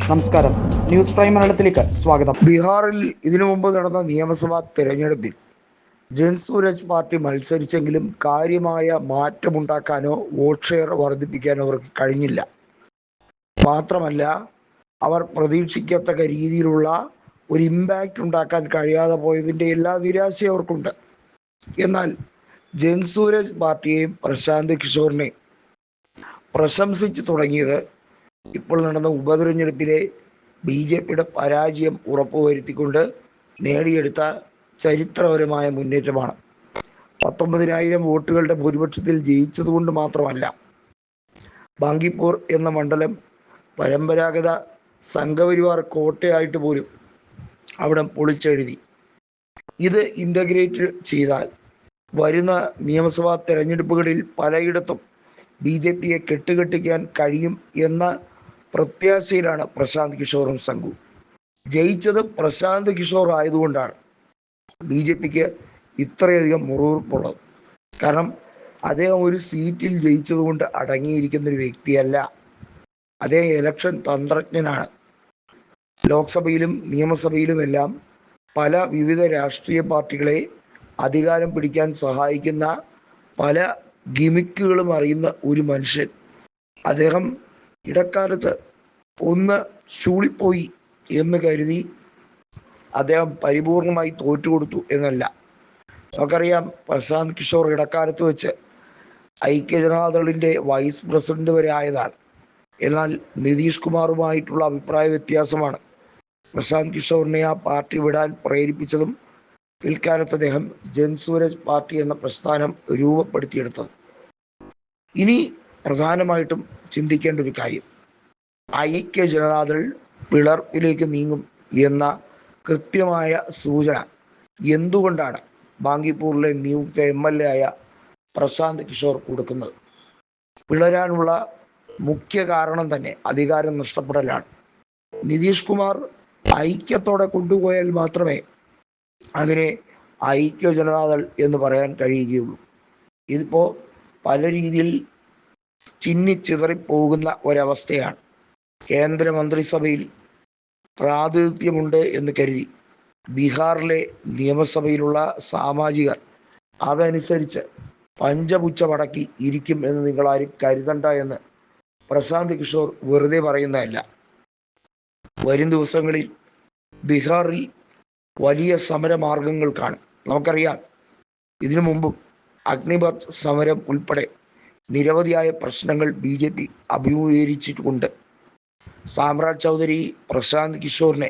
നമസ്കാരം, news prime മലയാളത്തിലേക്ക് സ്വാഗതം. ബീഹാറിൽ ഇതിനു മുമ്പ് നടന്ന നിയമസഭാ തെരഞ്ഞെടുപ്പിൽ ജൻസൂരജ് പാർട്ടി മത്സരിച്ചെങ്കിലും കാര്യമായ മാറ്റമുണ്ടാക്കാനോ വോട്ട് ഷെയർ വർദ്ധിപ്പിക്കാനോ അവർക്ക് കഴിഞ്ഞില്ല. മാത്രമല്ല, അവർ പ്രതീക്ഷിക്കത്തക്ക രീതിയിലുള്ള ഒരു ഇമ്പാക്റ്റ് ഉണ്ടാക്കാൻ കഴിയാതെ പോയതിൻ്റെ എല്ലാ നിരാശയും അവർക്കുണ്ട്. എന്നാൽ ജൻസൂരജ് പാർട്ടിയെയും പ്രശാന്ത് കിഷോറിനെയും പ്രശംസിച്ച് തുടങ്ങിയത് ഇപ്പോൾ നടന്ന ഉപതെരഞ്ഞെടുപ്പിലെ BJPയുടെ പരാജയം ഉറപ്പുവരുത്തിക്കൊണ്ട് നേടിയെടുത്ത ചരിത്രപരമായ മുന്നേറ്റമാണ്. 19,000 വോട്ടുകളുടെ ഭൂരിപക്ഷത്തിൽ ജയിച്ചതുകൊണ്ട് മാത്രമല്ല, ബാങ്കിപ്പൂർ എന്ന മണ്ഡലം പരമ്പരാഗത സംഘപരിവാർ കോട്ടയായിട്ട് പോലും അവിടെ പൊളിച്ചെഴുതി. ഇത് ഇൻ്റഗ്രേറ്റ് ചെയ്താൽ വരുന്ന നിയമസഭാ തെരഞ്ഞെടുപ്പുകളിൽ പലയിടത്തും BJPയെ കെട്ടുകെട്ടിക്കാൻ കഴിയും എന്ന പ്രത്യാശയിലാണ് പ്രശാന്ത് കിഷോറും സംഘവും. ജയിച്ചത് പ്രശാന്ത് കിഷോർ ആയതുകൊണ്ടാണ് BJPക്ക് ഇത്രയധികം മുറിവുറുപ്പുള്ളത്. കാരണം അദ്ദേഹം ഒരു സീറ്റിൽ ജയിച്ചതുകൊണ്ട് അടങ്ങിയിരിക്കുന്നൊരു വ്യക്തിയല്ല. അദ്ദേഹം ഇലക്ഷൻ തന്ത്രജ്ഞനാണ്. ലോക്സഭയിലും നിയമസഭയിലുമെല്ലാം പല വിവിധ രാഷ്ട്രീയ പാർട്ടികളെ അധികാരം പിടിക്കാൻ സഹായിക്കുന്ന പല ഗിമിക്കുകളും അറിയുന്ന ഒരു മനുഷ്യൻ. അദ്ദേഹം ഇടക്കാലത്ത് ഒന്ന് ചൂളിപ്പോയി എന്ന് കരുതി അദ്ദേഹം പരിപൂർണമായി തോറ്റുകൊടുത്തു എന്നല്ല. നമുക്കറിയാം, പ്രശാന്ത് കിഷോർ ഇടക്കാലത്ത് വെച്ച് ഐക്യജനതാദളിൻ്റെ വൈസ് പ്രസിഡന്റ് വരെ ആയതാണ്. എന്നാൽ നിതീഷ് കുമാറുമായിട്ടുള്ള അഭിപ്രായ വ്യത്യാസമാണ് പ്രശാന്ത് കിഷോറിനെ ആ പാർട്ടി വിടാൻ പ്രേരിപ്പിച്ചതും പിൽക്കാലത്ത് അദ്ദേഹം ജൻസൂരജ് പാർട്ടി എന്ന പ്രസ്ഥാനം രൂപപ്പെടുത്തിയെടുത്തത്. ഇനി പ്രധാനമായിട്ടും ചിന്തിക്കേണ്ട ഒരു കാര്യം, ഐക്യ ജനതാദൾ പിളർപ്പിലേക്ക് നീങ്ങും എന്ന കൃത്യമായ സൂചന എന്തുകൊണ്ടാണ് ബാങ്കിപ്പൂരിലെ നിയുക്ത MLA ആയ പ്രശാന്ത് കിഷോർ കൊടുക്കുന്നത്? പിളരാനുള്ള മുഖ്യ കാരണം തന്നെ അധികാരം നഷ്ടപ്പെടലാണ്. നിതീഷ് കുമാർ ഐക്യത്തോടെ കൊണ്ടുപോയാൽ മാത്രമേ അതിനെ ഐക്യ ജനതാദൾ എന്ന് പറയാൻ കഴിയുകയുള്ളൂ. ഇതിപ്പോൾ പല രീതിയിൽ ചിന്നിച്ചിതറിപ്പോകുന്ന ഒരവസ്ഥയാണ്. കേന്ദ്രമന്ത്രിസഭയിൽ പ്രാതിനിധ്യമുണ്ട് എന്ന് കരുതി ബീഹാറിലെ നിയമസഭയിലുള്ള സാമാജികർ അതനുസരിച്ച് പഞ്ചപുച്ഛമടക്കി ഇരിക്കും എന്ന് നിങ്ങളാരും കരുതണ്ട എന്ന് പ്രശാന്ത് കിഷോർ വെറുതെ പറയുന്നതല്ല. വരും ദിവസങ്ങളിൽ ബീഹാറിൽ വലിയ സമരമാർഗങ്ങൾ കാണും. നമുക്കറിയാം, ഇതിനു മുമ്പും അഗ്നിപത് സമരം ഉൾപ്പെടെ നിരവധിയായ പ്രശ്നങ്ങൾ BJP അഭിമുഖീകരിച്ചിട്ടുണ്ട്. സാമ്രാജ് ചൗധരി പ്രശാന്ത് കിഷോറിനെ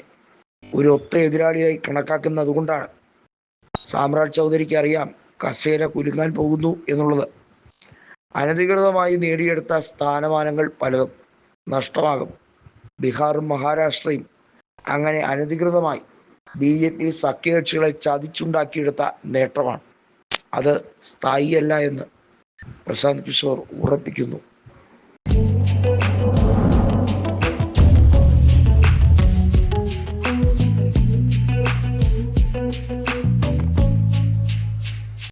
ഒരു ഒത്ത എതിരാളിയായി കണക്കാക്കുന്നത് കൊണ്ടാണ്. സാമ്രാജ് ചൗധരിക്ക് അറിയാം കസേര കുലുങ്ങാൻ പോകുന്നു എന്നുള്ളത്. അനധികൃതമായി നേടിയെടുത്ത സ്ഥാനമാനങ്ങൾ പലതും നഷ്ടമാകും. ബീഹാറും മഹാരാഷ്ട്രയും അങ്ങനെ അനധികൃതമായി BJP സഖ്യകക്ഷികളെ ചതിച്ചുണ്ടാക്കിയെടുത്ത നേട്ടമാണ്. അത് സ്ഥായിയല്ല എന്ന് പ്രശാന്ത് കിഷോർ ഉറപ്പിക്കുന്നു.